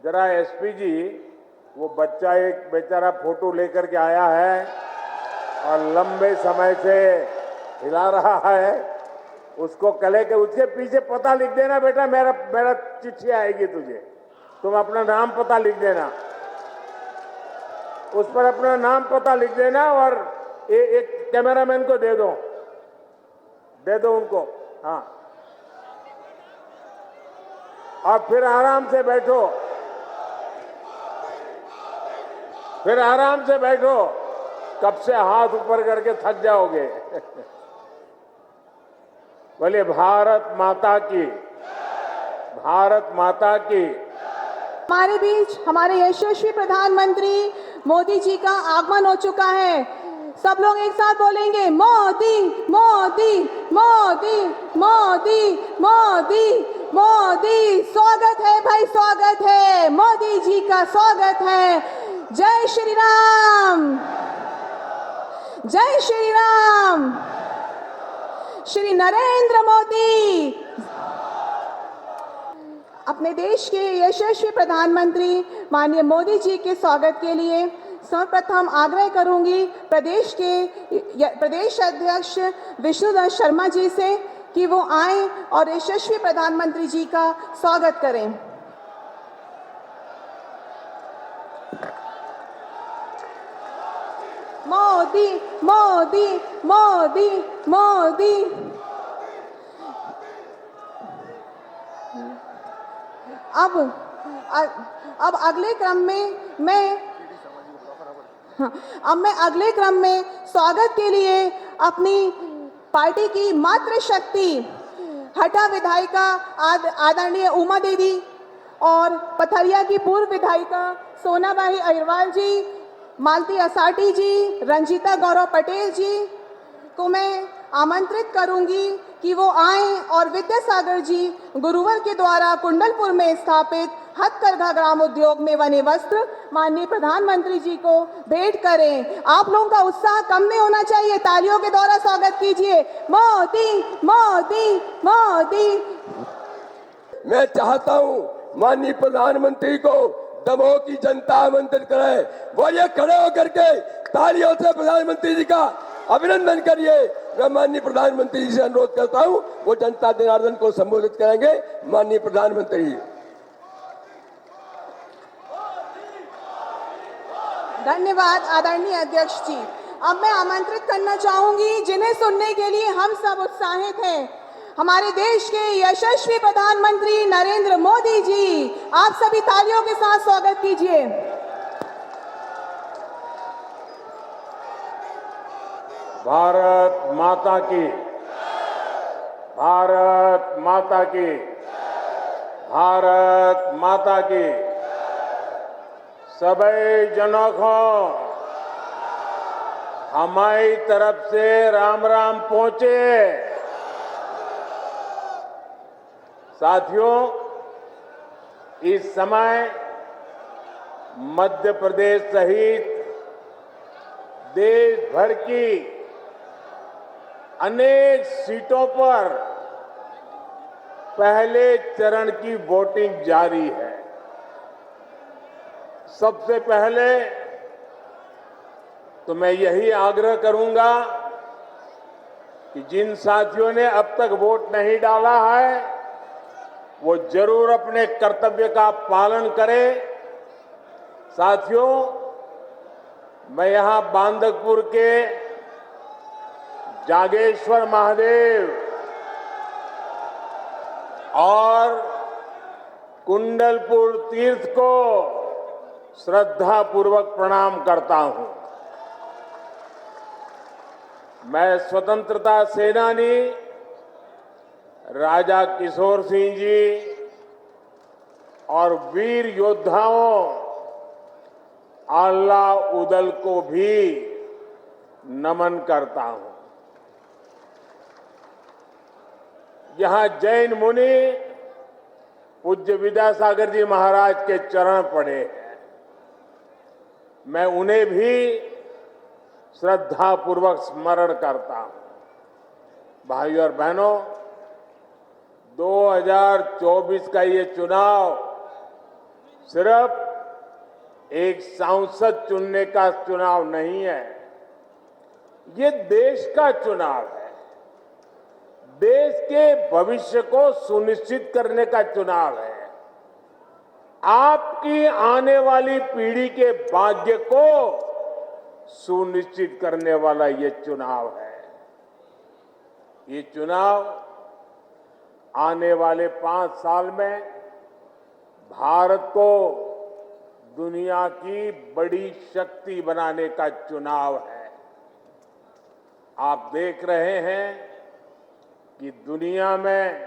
जरा एसपी जी, वो बच्चा एक बेचारा फोटो लेकर के आया है और लंबे समय से हिला रहा है, उसको कले के उसके पीछे पता लिख देना बेटा, मेरा मेरा चिट्ठी आएगी तुझे, तुम अपना नाम पता लिख देना, उस पर अपना नाम पता लिख देना और एक कैमरामैन को दे दो उनको। हाँ, और फिर आराम से बैठो, फिर आराम से बैठो, कब से हाथ ऊपर करके थक जाओगे। बोले भारत माता की, भारत माता की। हमारे बीच हमारे यशस्वी प्रधानमंत्री मोदी जी का आगमन हो चुका है। सब लोग एक साथ बोलेंगे मोदी मोदी मोदी मोदी मोदी मोदी। स्वागत है भाई, स्वागत है, मोदी जी का स्वागत है। जय श्री राम, जय श्री राम। श्री नरेंद्र मोदी। अपने देश के यशस्वी प्रधानमंत्री माननीय मोदी जी के स्वागत के लिए सर्वप्रथम आग्रह करूंगी प्रदेश अध्यक्ष विष्णुदत्त शर्मा जी से कि वो आए और यशस्वी प्रधानमंत्री जी का स्वागत करें। मोदी मोदी मोदी मोदी। अब अगले क्रम में मैं अगले क्रम में स्वागत के लिए अपनी पार्टी की मातृशक्ति हटा विधायिका आदरणीय उमा दीदी और पथरिया की पूर्व विधायिका सोनाबाई अहिरवार जी, मालती असाटी जी, रंजीता गौरव पटेल जी को मैं आमंत्रित करूंगी कि वो आएं और विद्यासागर जी गुरुवर के द्वारा कुंडलपुर में स्थापित हथकरघा ग्राम उद्योग में बने वस्त्र माननीय प्रधानमंत्री जी को भेंट करें। आप लोगों का उत्साह कम नहीं होना चाहिए, तालियों के द्वारा स्वागत कीजिए। मोदी मोदी मोदी। मैं चाहता हूं माननीय प्रधानमंत्री को दमोह की जनता आमंत्रित करे, वो ये खड़े होकर के तालियों से प्रधानमंत्री जी का अभिनंदन करिए। मैं माननीय प्रधानमंत्री जी से अनुरोध करता हूं, वो जनता जनार्दन को संबोधित करेंगे। माननीय प्रधानमंत्री जी। धन्यवाद आदरणीय अध्यक्ष जी। अब मैं आमंत्रित करना चाहूंगी जिन्हें सुनने के लिए हम सब उत्साहित हैं, हमारे देश के यशस्वी प्रधानमंत्री नरेंद्र मोदी जी। आप सभी तालियों के साथ स्वागत कीजिए। भारत माता की, भारत माता की, भारत माता की। सभी जनों को हमारी तरफ से राम राम पहुंचे। साथियों, इस समय मध्य प्रदेश सहित देश भर की अनेक सीटों पर पहले चरण की वोटिंग जारी है। सबसे पहले तो मैं यही आग्रह करूंगा कि जिन साथियों ने अब तक वोट नहीं डाला है, वो जरूर अपने कर्तव्य का पालन करें। साथियों, मैं यहां बांदकपुर के जागेश्वर महादेव और कुंडलपुर तीर्थ को श्रद्धा पूर्वक प्रणाम करता हूं। मैं स्वतंत्रता सेनानी राजा किशोर सिंह जी और वीर योद्धाओं आल्ला उदल को भी नमन करता हूं। यहां जैन मुनि पूज्य विद्यासागर जी महाराज के चरण पड़े हैं, मैं उन्हें भी श्रद्धा पूर्वक स्मरण करता हूं। भाइयों और बहनों, 2024 का ये चुनाव सिर्फ एक सांसद चुनने का चुनाव नहीं है, ये देश का चुनाव है। देश के भविष्य को सुनिश्चित करने का चुनाव है। आपकी आने वाली पीढ़ी के भाग्य को सुनिश्चित करने वाला ये चुनाव है। ये चुनाव आने वाले 5 साल में भारत को दुनिया की बड़ी शक्ति बनाने का चुनाव है। आप देख रहे हैं कि दुनिया में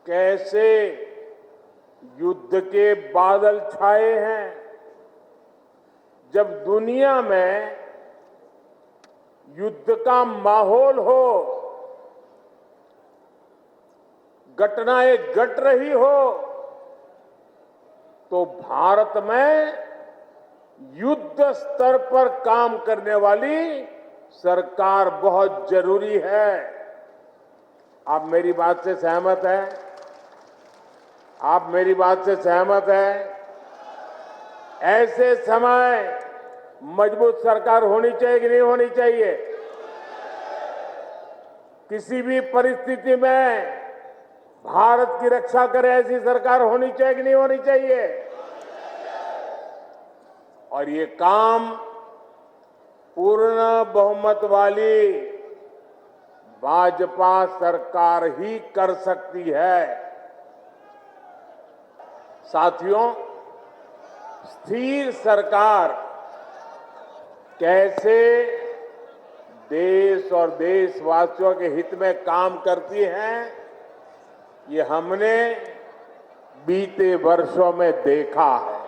कैसे युद्ध के बादल छाए हैं। जब दुनिया में युद्ध का माहौल हो, घटनाएं घट रही हो, तो भारत में युद्ध स्तर पर काम करने वाली सरकार बहुत जरूरी है। आप मेरी बात से सहमत हैं? आप मेरी बात से सहमत हैं? ऐसे समय मजबूत सरकार होनी चाहिए कि नहीं होनी चाहिए? किसी भी परिस्थिति में भारत की रक्षा करे ऐसी सरकार होनी चाहिए कि नहीं होनी चाहिए? और ये काम पूर्ण बहुमत वाली भाजपा सरकार ही कर सकती है। साथियों, स्थिर सरकार कैसे देश और देशवासियों के हित में काम करती है, ये हमने बीते वर्षों में देखा है।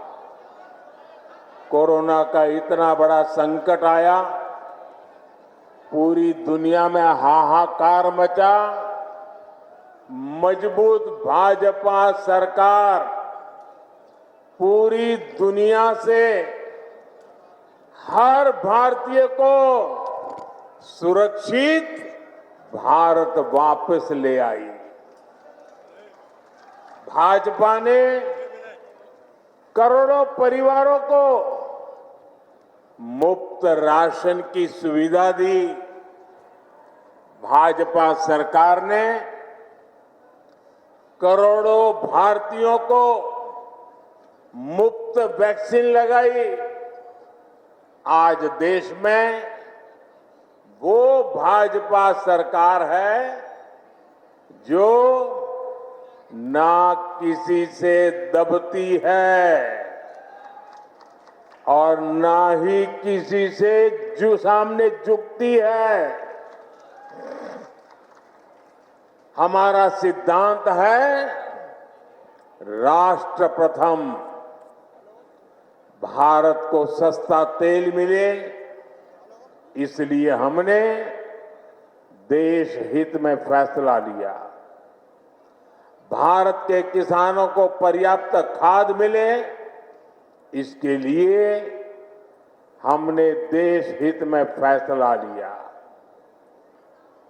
कोरोना का इतना बड़ा संकट आया, पूरी दुनिया में हाहाकार मचा। मजबूत भाजपा सरकार पूरी दुनिया से हर भारतीय को सुरक्षित भारत वापस ले आई। भाजपा ने करोड़ों परिवारों को मुफ्त राशन की सुविधा दी। भाजपा सरकार ने करोड़ों भारतीयों को मुफ्त वैक्सीन लगाई। आज देश में वो भाजपा सरकार है जो ना किसी से दबती है और ना ही किसी से सामने झुकती है। हमारा सिद्धांत है राष्ट्र प्रथम। भारत को सस्ता तेल मिले, इसलिए हमने देश हित में फैसला लिया। भारत के किसानों को पर्याप्त खाद मिले, इसके लिए हमने देश हित में फैसला लिया।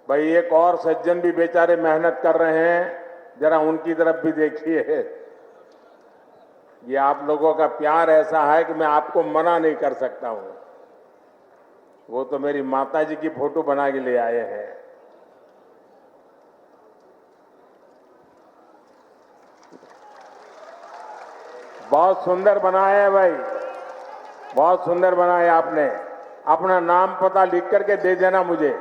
भाई, एक और सज्जन भी बेचारे मेहनत कर रहे हैं, जरा उनकी तरफ भी देखिए। ये आप लोगों का प्यार ऐसा है कि मैं आपको मना नहीं कर सकता हूं। वो तो मेरी माता जी की फोटो बना के ले आए हैं। बहुत सुंदर बनाया है भाई, बहुत सुंदर बनाया आपने। अपना नाम पता लिख करके दे देना मुझे।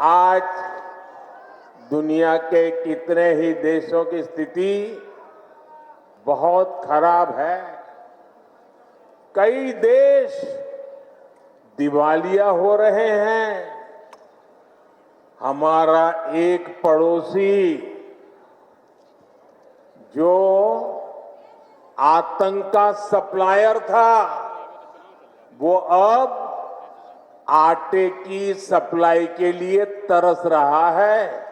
आज दुनिया के कितने ही देशों की स्थिति बहुत खराब है। कई देश दिवालिया हो रहे हैं। हमारा एक पड़ोसी जो आतंक का सप्लायर था, वो अब आटे की सप्लाई के लिए तरस रहा है।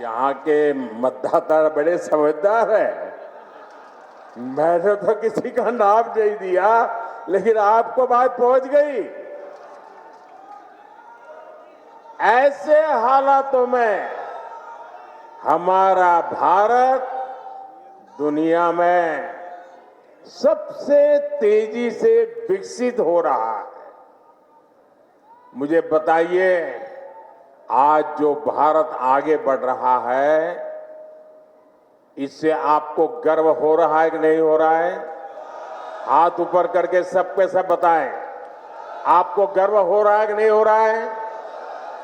यहाँ के मतदाता बड़े समझदार है। मैंने तो किसी का नाम नहीं दिया, लेकिन आपको बात पहुंच गई। ऐसे हालातों में हमारा भारत दुनिया में सबसे तेजी से विकसित हो रहा है। मुझे बताइए, आज जो भारत आगे बढ़ रहा है, इससे आपको गर्व हो रहा है कि नहीं हो रहा है? हाथ ऊपर करके सब पे सब बताएं, आपको गर्व हो रहा है कि नहीं हो रहा है?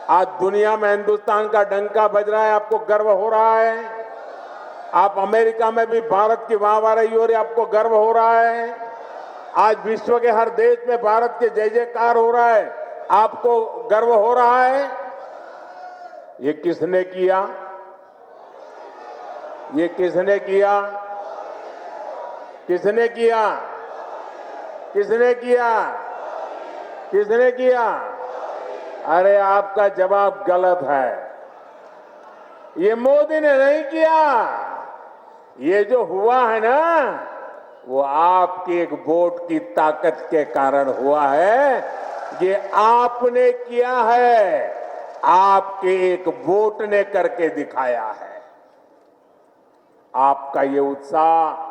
आज दुनिया में हिंदुस्तान का डंका बज रहा है, आपको गर्व हो रहा है? आप अमेरिका में भी भारत की वाहवाही हो रही है, आपको गर्व हो रहा है? आज विश्व के हर देश में भारत के जय जयकार हो रहा है, आपको गर्व हो रहा है? ये किसने किया? ये किसने किया? किसने किया? किसने किया? किसने किया? अरे आपका जवाब गलत है। ये मोदी ने नहीं किया। ये जो हुआ है ना, वो आपकी एक वोट की ताकत के कारण हुआ है। ये आपने किया है, आपके एक वोट ने करके दिखाया है। आपका ये उत्साह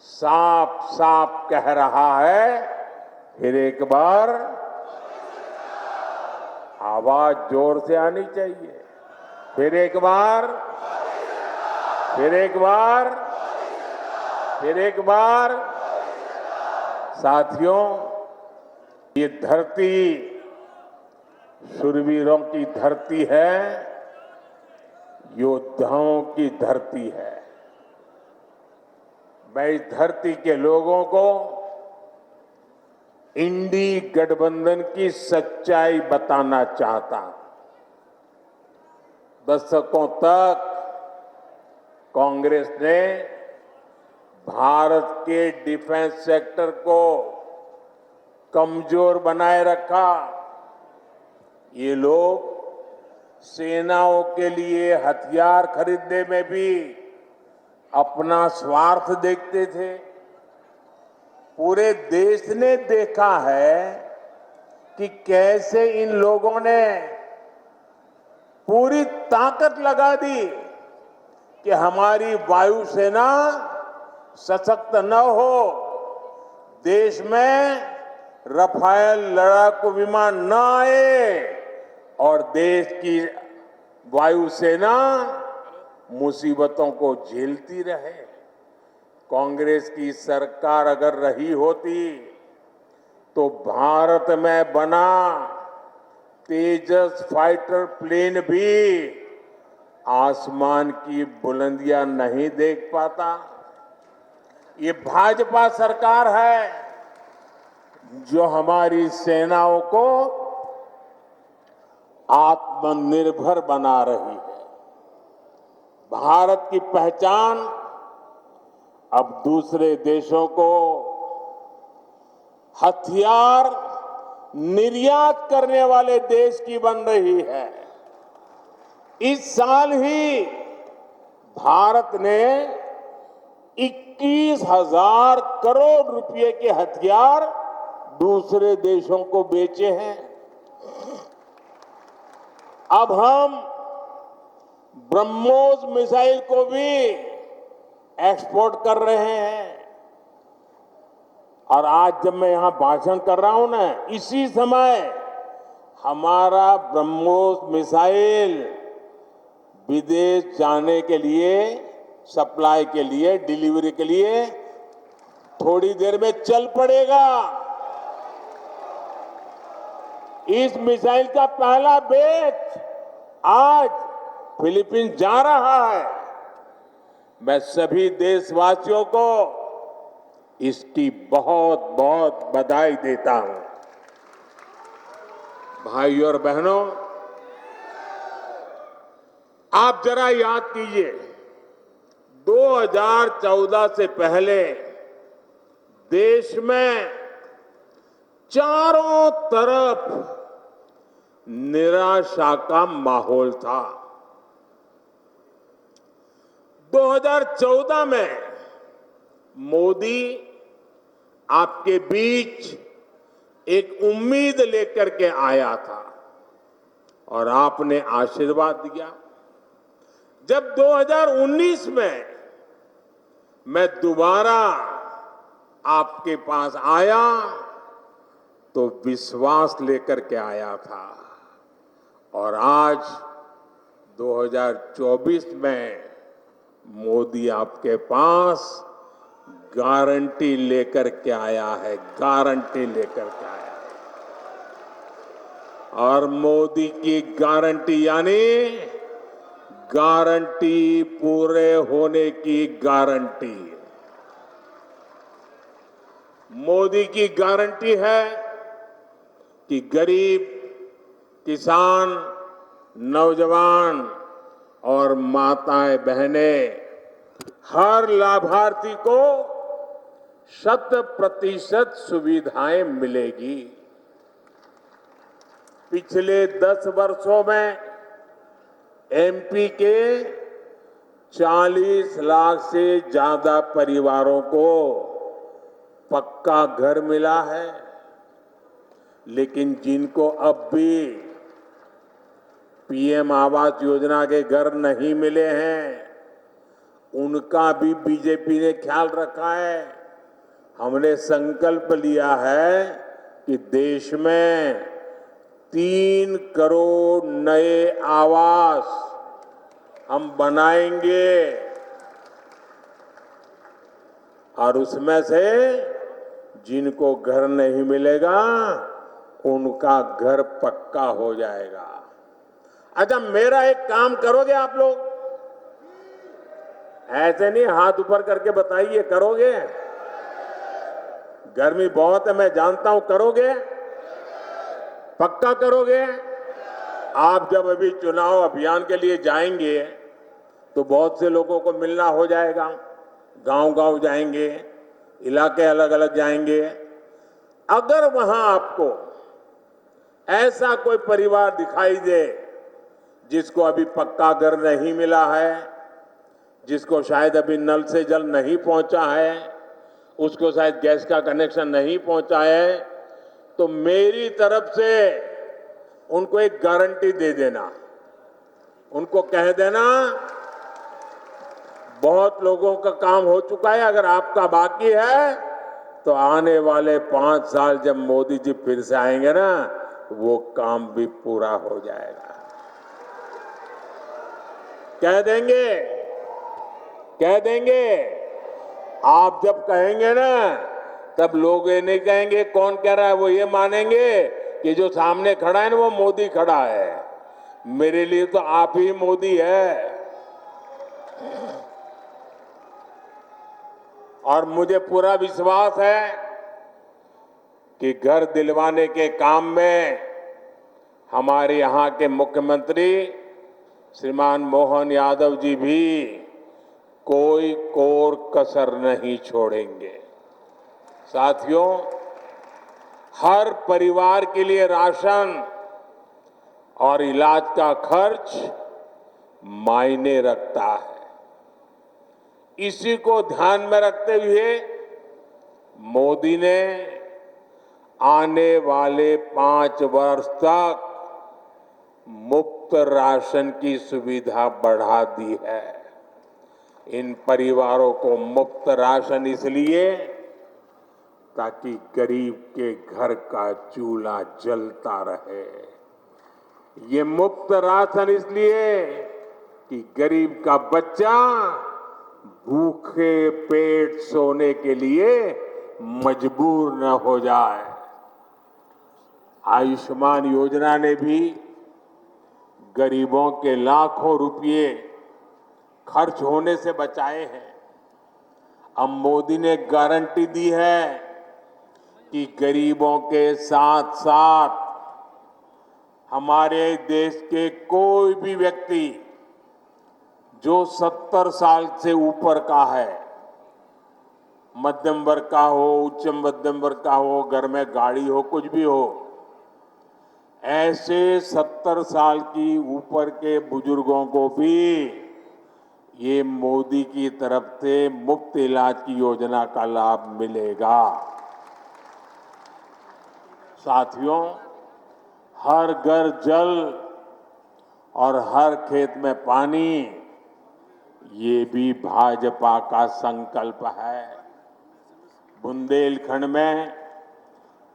साफ साफ कह रहा है, फिर एक बार आवाज जोर से आनी चाहिए। फिर एक बार, फिर एक बार, फिर एक बार। साथियों, ये धरती शूरवीरों की धरती है, योद्धाओं की धरती है। मैं इस धरती के लोगों को इंडी गठबंधन की सच्चाई बताना चाहता हूं। दशकों तक कांग्रेस ने भारत के डिफेंस सेक्टर को कमजोर बनाए रखा। ये लोग सेनाओं के लिए हथियार खरीदने में भी अपना स्वार्थ देखते थे। पूरे देश ने देखा है कि कैसे इन लोगों ने पूरी ताकत लगा दी कि हमारी वायुसेना सशक्त न हो, देश में रफाल लड़ाकू विमान न आए और देश की वायुसेना मुसीबतों को झेलती रहे। कांग्रेस की सरकार अगर रही होती तो भारत में बना तेजस फाइटर प्लेन भी आसमान की बुलंदियां नहीं देख पाता। ये भाजपा सरकार है जो हमारी सेनाओं को आत्मनिर्भर बना रही है। भारत की पहचान अब दूसरे देशों को हथियार निर्यात करने वाले देश की बन रही है। इस साल ही भारत ने 21,000 करोड़ रुपए के हथियार दूसरे देशों को बेचे हैं। अब हम ब्रह्मोस मिसाइल को भी एक्सपोर्ट कर रहे हैं। और आज जब मैं यहां भाषण कर रहा हूं ना, इसी समय हमारा ब्रह्मोस मिसाइल विदेश जाने के लिए, सप्लाई के लिए, डिलीवरी के लिए थोड़ी देर में चल पड़ेगा। इस मिसाइल का पहला बैच आज फिलीपींस जा रहा है। मैं सभी देशवासियों को इसकी बहुत बहुत बधाई देता हूं। भाइयों और बहनों, आप जरा याद कीजिए, 2014 से पहले देश में चारों तरफ निराशा का माहौल था। 2014 में मोदी आपके बीच एक उम्मीद लेकर के आया था और आपने आशीर्वाद दिया। जब 2019 में मैं दोबारा आपके पास आया तो विश्वास लेकर के आया था और आज 2024 में मोदी आपके पास गारंटी लेकर के आया है, गारंटी लेकर के आया है। और मोदी की गारंटी यानी गारंटी पूरे होने की गारंटी। मोदी की गारंटी है कि गरीब, किसान, नौजवान और माताएं बहनें हर लाभार्थी को 100% सुविधाएं मिलेगी। पिछले 10 वर्षों में एमपी के 40 लाख से ज्यादा परिवारों को पक्का घर मिला है, लेकिन जिनको अब भी पीएम आवास योजना के घर नहीं मिले हैं, उनका भी बीजेपी ने ख्याल रखा है। हमने संकल्प लिया है कि देश में 3 करोड़ नए आवास हम बनाएंगे और उसमें से जिनको घर नहीं मिलेगा उनका घर पक्का हो जाएगा। अच्छा, मेरा एक काम करोगे आप लोग? ऐसे नहीं हाथ ऊपर करके बताइए, करोगे? गर्मी बहुत है, मैं जानता हूं, करोगे? पक्का करोगे? आप जब अभी चुनाव अभियान के लिए जाएंगे तो बहुत से लोगों को मिलना हो जाएगा, गांव-गांव जाएंगे, इलाके अलग अलग जाएंगे। अगर वहां आपको ऐसा कोई परिवार दिखाई दे जिसको अभी पक्का घर नहीं मिला है, जिसको शायद अभी नल से जल नहीं पहुंचा है, उसको शायद गैस का कनेक्शन नहीं पहुंचा है, तो मेरी तरफ से उनको एक गारंटी दे देना। उनको कह देना बहुत लोगों का काम हो चुका है, अगर आपका बाकी है तो आने वाले 5 साल जब मोदी जी फिर से आएंगे ना, वो काम भी पूरा हो जाएगा। कह देंगे, कह देंगे। आप जब कहेंगे ना तब लोग ये नहीं कहेंगे कौन कह रहा है, वो ये मानेंगे कि जो सामने खड़ा है ना वो मोदी खड़ा है। मेरे लिए तो आप ही मोदी है। और मुझे पूरा विश्वास है कि घर दिलवाने के काम में हमारे यहाँ के मुख्यमंत्री श्रीमान मोहन यादव जी भी कोई कोर कसर नहीं छोड़ेंगे। साथियों, हर परिवार के लिए राशन और इलाज का खर्च मायने रखता है। इसी को ध्यान में रखते हुए मोदी ने आने वाले 5 वर्ष तक मुफ्त राशन की सुविधा बढ़ा दी है। इन परिवारों को मुफ्त राशन इसलिए ताकि गरीब के घर का चूल्हा जलता रहे। ये मुफ्त राशन इसलिए कि गरीब का बच्चा भूखे पेट सोने के लिए मजबूर न हो जाए। आयुष्मान योजना ने भी गरीबों के लाखों रुपए खर्च होने से बचाए हैं। अब मोदी ने गारंटी दी है कि गरीबों के साथ साथ हमारे देश के कोई भी व्यक्ति जो 70 साल से ऊपर का है, मध्यम वर्ग का हो, उच्च मध्यम वर्ग का हो, घर में गाड़ी हो, कुछ भी हो, ऐसे 70 साल की ऊपर के बुजुर्गों को भी ये मोदी की तरफ से मुफ्त इलाज की योजना का लाभ मिलेगा। साथियों, हर घर जल और हर खेत में पानी, ये भी भाजपा का संकल्प है। बुंदेलखंड में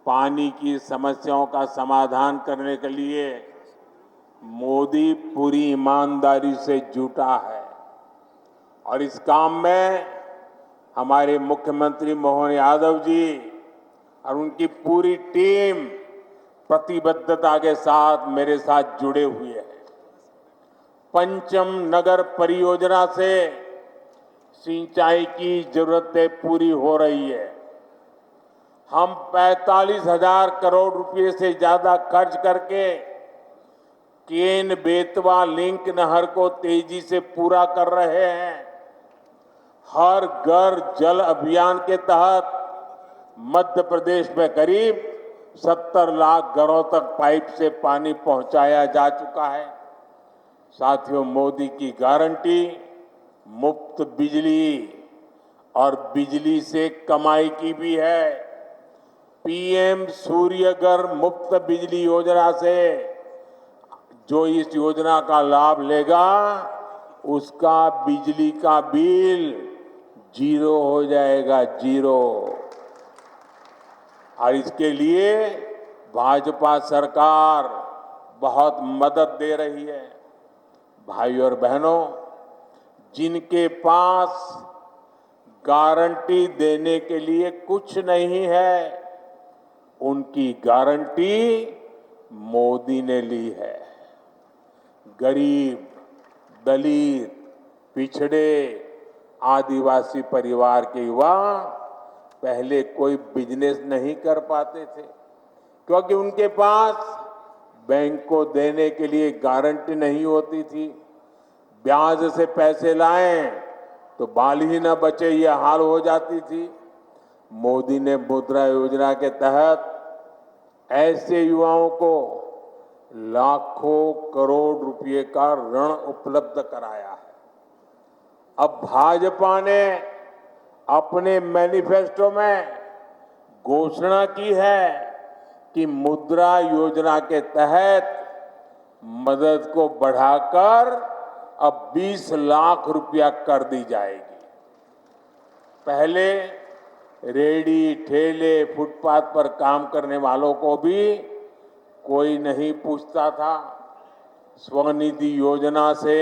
पानी की समस्याओं का समाधान करने के लिए मोदी पूरी ईमानदारी से जुटा है और इस काम में हमारे मुख्यमंत्री मोहन यादव जी और उनकी पूरी टीम प्रतिबद्धता के साथ मेरे साथ जुड़े हुए हैं। पंचम नगर परियोजना से सिंचाई की जरूरतें पूरी हो रही है। हम 45,000 करोड़ रुपए से ज्यादा खर्च करके केन बेतवा लिंक नहर को तेजी से पूरा कर रहे हैं। हर घर जल अभियान के तहत मध्य प्रदेश में करीब 70 लाख घरों तक पाइप से पानी पहुंचाया जा चुका है। साथियों, मोदी की गारंटी मुफ्त बिजली और बिजली से कमाई की भी है। पीएम सूर्यघर मुफ्त बिजली योजना से जो इस योजना का लाभ लेगा उसका बिजली का बिल 0 हो जाएगा, 0। और इसके लिए भाजपा सरकार बहुत मदद दे रही है। भाइयों और बहनों, जिनके पास गारंटी देने के लिए कुछ नहीं है, उनकी गारंटी मोदी ने ली है। गरीब, दलित, पिछड़े, आदिवासी परिवार के युवा पहले कोई बिजनेस नहीं कर पाते थे क्योंकि उनके पास बैंक को देने के लिए गारंटी नहीं होती थी। ब्याज से पैसे लाएं तो बाल ही न बचे, ये हाल हो जाती थी। मोदी ने मुद्रा योजना के तहत ऐसे युवाओं को लाखों करोड़ रुपए का ऋण उपलब्ध कराया है। अब भाजपा ने अपने मैनिफेस्टो में घोषणा की है कि मुद्रा योजना के तहत मदद को बढ़ाकर अब 20 लाख रुपया कर दी जाएगी। पहले रेडी, ठेले, फुटपाथ पर काम करने वालों को भी कोई नहीं पूछता था। स्वनिधि योजना से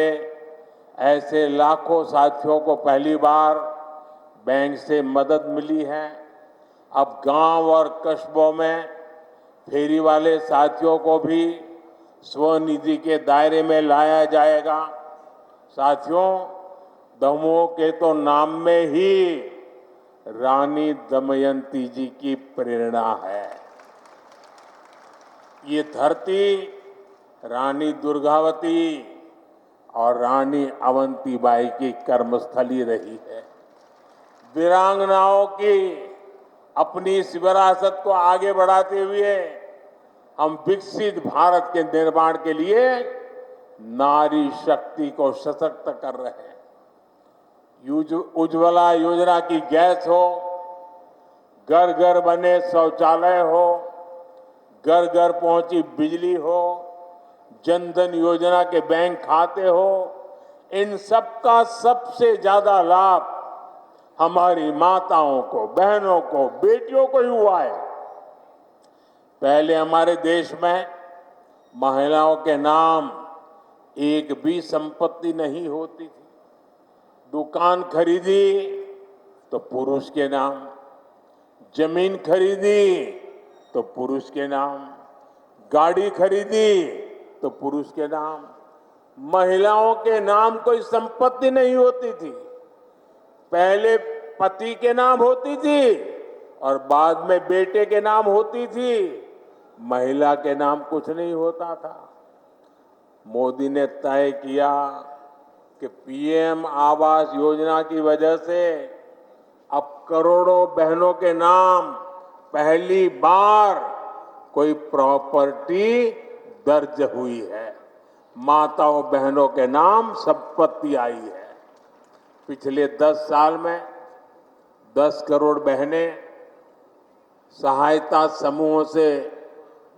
ऐसे लाखों साथियों को पहली बार बैंक से मदद मिली है। अब गांव और कस्बों में फेरी वाले साथियों को भी स्वनिधि के दायरे में लाया जाएगा। साथियों, दमोह के तो नाम में ही रानी दमयंती जी की प्रेरणा है। ये धरती रानी दुर्गावती और रानी अवंतीबाई की कर्मस्थली रही है। वीरांगनाओं की अपनी इस विरासत को आगे बढ़ाते हुए हम विकसित भारत के निर्माण के लिए नारी शक्ति को सशक्त कर रहे हैं। उज्ज्वला योजना की गैस हो, घर घर बने शौचालय हो, घर घर पहुंची बिजली हो, जनधन योजना के बैंक खाते हो, इन सब का सबसे ज्यादा लाभ हमारी माताओं को, बहनों को, बेटियों को ही हुआ है। पहले हमारे देश में महिलाओं के नाम एक भी संपत्ति नहीं होती थी। दुकान खरीदी तो पुरुष के नाम, जमीन खरीदी तो पुरुष के नाम, गाड़ी खरीदी तो पुरुष के नाम। महिलाओं के नाम कोई संपत्ति नहीं होती थी। पहले पति के नाम होती थी और बाद में बेटे के नाम होती थी। महिला के नाम कुछ नहीं होता था। मोदी ने तय किया कि पीएम आवास योजना की वजह से अब करोड़ों बहनों के नाम पहली बार कोई प्रॉपर्टी दर्ज हुई है। माताओं बहनों के नाम संपत्ति आई है। पिछले 10 साल में 10 करोड़ बहनें सहायता समूहों से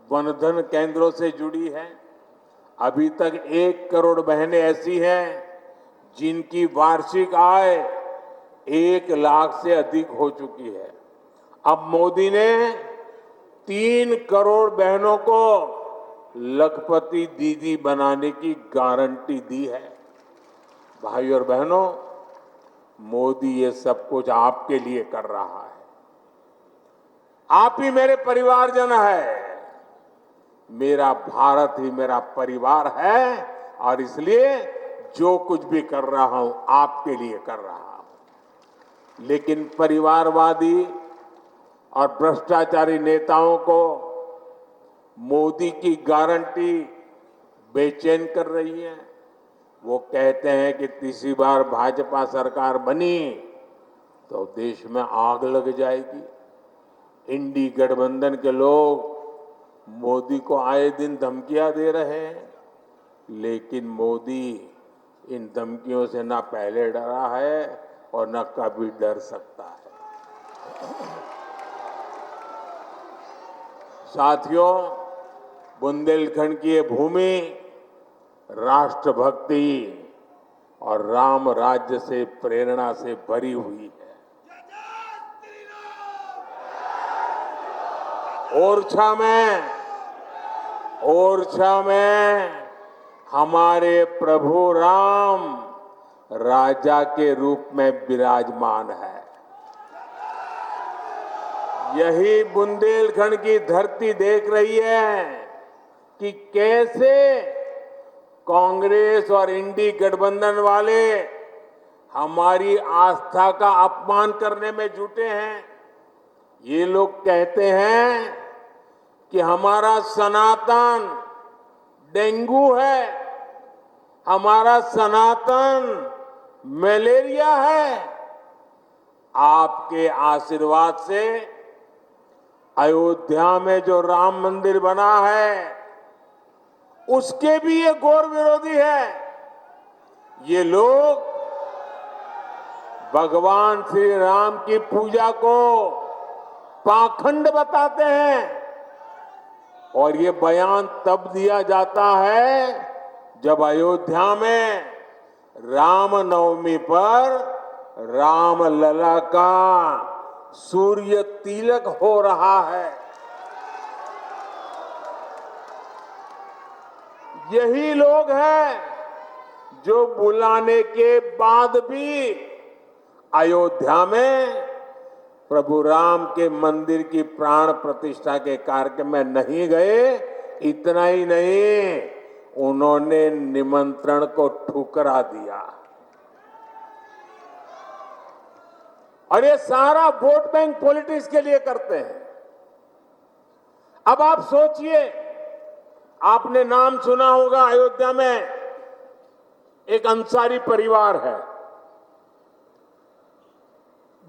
वनधन केंद्रों से जुड़ी है। अभी तक 1 करोड़ बहनें ऐसी हैं जिनकी वार्षिक आय 1 लाख से अधिक हो चुकी है। अब मोदी ने 3 करोड़ बहनों को लखपति दीदी बनाने की गारंटी दी है। भाई और बहनों, मोदी ये सब कुछ आपके लिए कर रहा है। आप ही मेरे परिवारजन है। मेरा भारत ही मेरा परिवार है और इसलिए जो कुछ भी कर रहा हूं आपके लिए कर रहा हूं। लेकिन परिवारवादी और भ्रष्टाचारी नेताओं को मोदी की गारंटी बेचैन कर रही है। वो कहते हैं कि तीसरी बार भाजपा सरकार बनी तो देश में आग लग जाएगी। इंडी गठबंधन के लोग मोदी को आए दिन धमकियां दे रहे हैं, लेकिन मोदी इन धमकियों से ना पहले डरा है और न कभी डर सकता है। साथियों, बुंदेलखंड की ये भूमि राष्ट्रभक्ति और राम राज्य से प्रेरणा से भरी हुई है। ओरछा में हमारे प्रभु राम राजा के रूप में विराजमान है। यही बुंदेलखंड की धरती देख रही है कि कैसे कांग्रेस और इंडी गठबंधन वाले हमारी आस्था का अपमान करने में जुटे हैं। ये लोग कहते हैं कि हमारा सनातन डेंगू है, हमारा सनातन मलेरिया है। आपके आशीर्वाद से अयोध्या में जो राम मंदिर बना है उसके भी ये घोर विरोधी है। ये लोग भगवान श्री राम की पूजा को पाखंड बताते हैं और ये बयान तब दिया जाता है जब अयोध्या में रामनवमी पर राम लला का सूर्य तिलक हो रहा है। यही लोग हैं जो बुलाने के बाद भी अयोध्या में प्रभु राम के मंदिर की प्राण प्रतिष्ठा के कार्यक्रम में नहीं गए। इतना ही नहीं, उन्होंने निमंत्रण को ठुकरा दिया। और ये सारा वोट बैंक पॉलिटिक्स के लिए करते हैं। अब आप सोचिए, आपने नाम सुना होगा, अयोध्या में एक अंसारी परिवार है।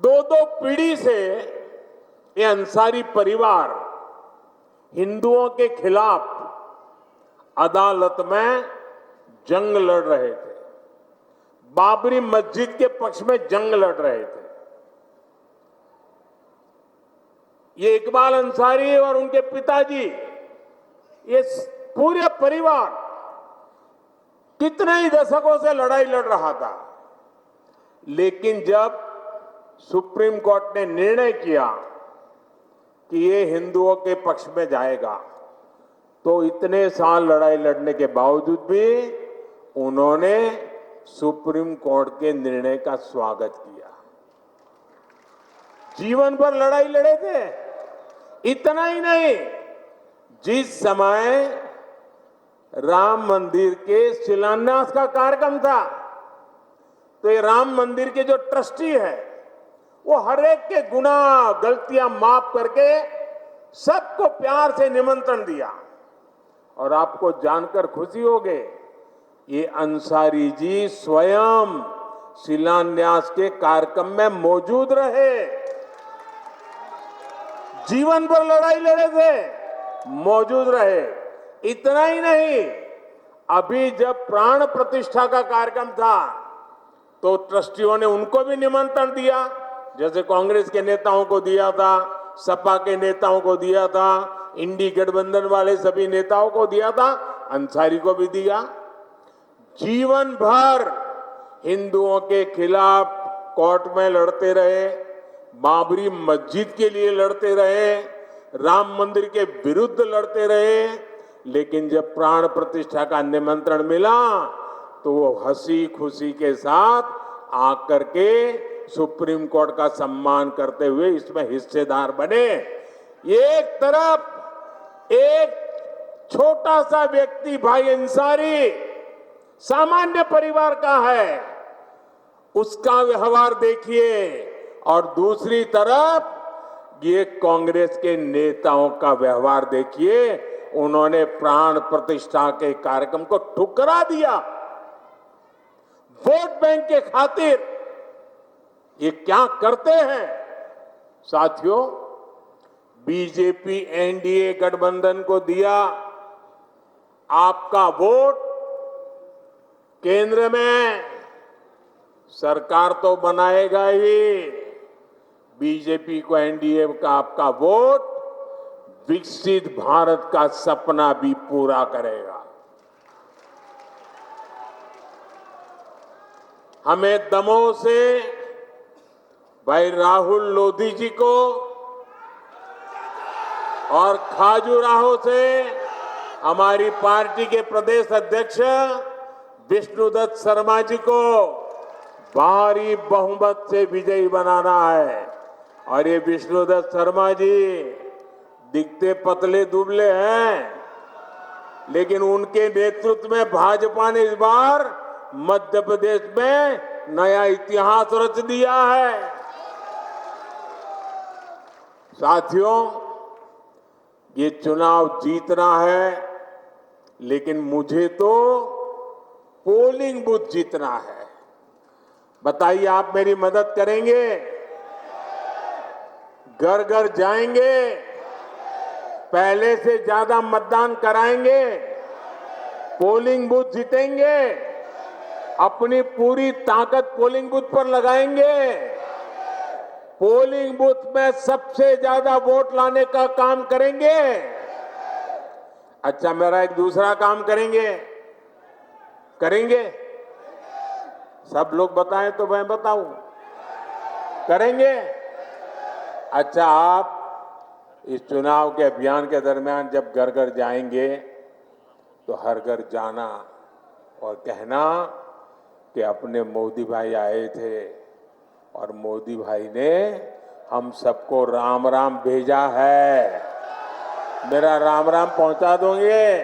2 पीढ़ी से ये अंसारी परिवार हिंदुओं के खिलाफ अदालत में जंग लड़ रहे थे। बाबरी मस्जिद के पक्ष में जंग लड़ रहे थे। ये इकबाल अंसारी और उनके पिताजी, ये पूरे परिवार कितने ही दशकों से लड़ाई लड़ रहा था। लेकिन जब सुप्रीम कोर्ट ने निर्णय किया कि ये हिंदुओं के पक्ष में जाएगा, तो इतने साल लड़ाई लड़ने के बावजूद भी उन्होंने सुप्रीम कोर्ट के निर्णय का स्वागत किया। जीवन भर लड़ाई लड़े थे। इतना ही नहीं, जिस समय राम मंदिर के शिलान्यास का कार्यक्रम था, तो ये राम मंदिर के जो ट्रस्टी है वो हर एक के गुनाह गलतियां माफ करके सबको प्यार से निमंत्रण दिया। और आपको जानकर खुशी होगी, ये अंसारी जी स्वयं शिलान्यास के कार्यक्रम में मौजूद रहे। जीवन भर लड़ाई लड़े थे, मौजूद रहे। इतना ही नहीं, अभी जब प्राण प्रतिष्ठा का कार्यक्रम था तो ट्रस्टियों ने उनको भी निमंत्रण दिया, जैसे कांग्रेस के नेताओं को दिया था, सपा के नेताओं को दिया था, इंडी गठबंधन वाले सभी नेताओं को दिया था, अंसारी को भी दिया। जीवन भर हिंदुओं के खिलाफ कोर्ट में लड़ते रहे, बाबरी मस्जिद के लिए लड़ते रहे, राम मंदिर के विरुद्ध लड़ते रहे, लेकिन जब प्राण प्रतिष्ठा का निमंत्रण मिला तो वो हंसी खुशी के साथ आकर के सुप्रीम कोर्ट का सम्मान करते हुए इसमें हिस्सेदार बने। एक तरफ एक छोटा सा व्यक्ति भाई अंसारी सामान्य परिवार का है, उसका व्यवहार देखिए, और दूसरी तरफ ये कांग्रेस के नेताओं का व्यवहार देखिए। उन्होंने प्राण प्रतिष्ठा के कार्यक्रम को ठुकरा दिया वोट बैंक के खातिर। ये क्या करते हैं साथियों? बीजेपी एनडीए गठबंधन को दिया आपका वोट, केंद्र में सरकार तो बनाएगा ही, बीजेपी को एनडीए का आपका वोट विकसित भारत का सपना भी पूरा करेगा। हमें दमोह से भाई राहुल लोधी जी को और खाजुराहो से हमारी पार्टी के प्रदेश अध्यक्ष विष्णुदत्त शर्मा जी को भारी बहुमत से विजयी बनाना है। और ये विष्णुदत्त शर्मा जी दिखते पतले दुबले हैं, लेकिन उनके नेतृत्व में भाजपा ने इस बार मध्य प्रदेश में नया इतिहास रच दिया है। साथियों, ये चुनाव जीतना है, लेकिन मुझे तो पोलिंग बूथ जीतना है। बताइए, आप मेरी मदद करेंगे? घर घर जाएंगे, पहले से ज्यादा मतदान कराएंगे, पोलिंग बूथ जीतेंगे, अपनी पूरी ताकत पोलिंग बूथ पर लगाएंगे, पोलिंग बूथ में सबसे ज्यादा वोट लाने का काम करेंगे। अच्छा, मेरा एक दूसरा काम करेंगे? सब लोग बताएं तो मैं बताऊं। करेंगे? अच्छा, आप इस चुनाव के अभियान के दरमियान जब घर घर जाएंगे तो हर घर जाना और कहना कि अपने मोदी भाई आए थे और मोदी भाई ने हम सबको राम राम भेजा है। मेरा राम राम पहुंचा दोगे?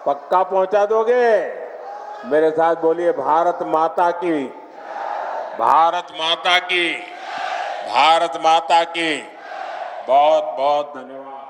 पक्का पहुंचा दोगे? मेरे साथ बोलिए, भारत माता की, भारत माता की, भारत माता की। बहुत बहुत धन्यवाद।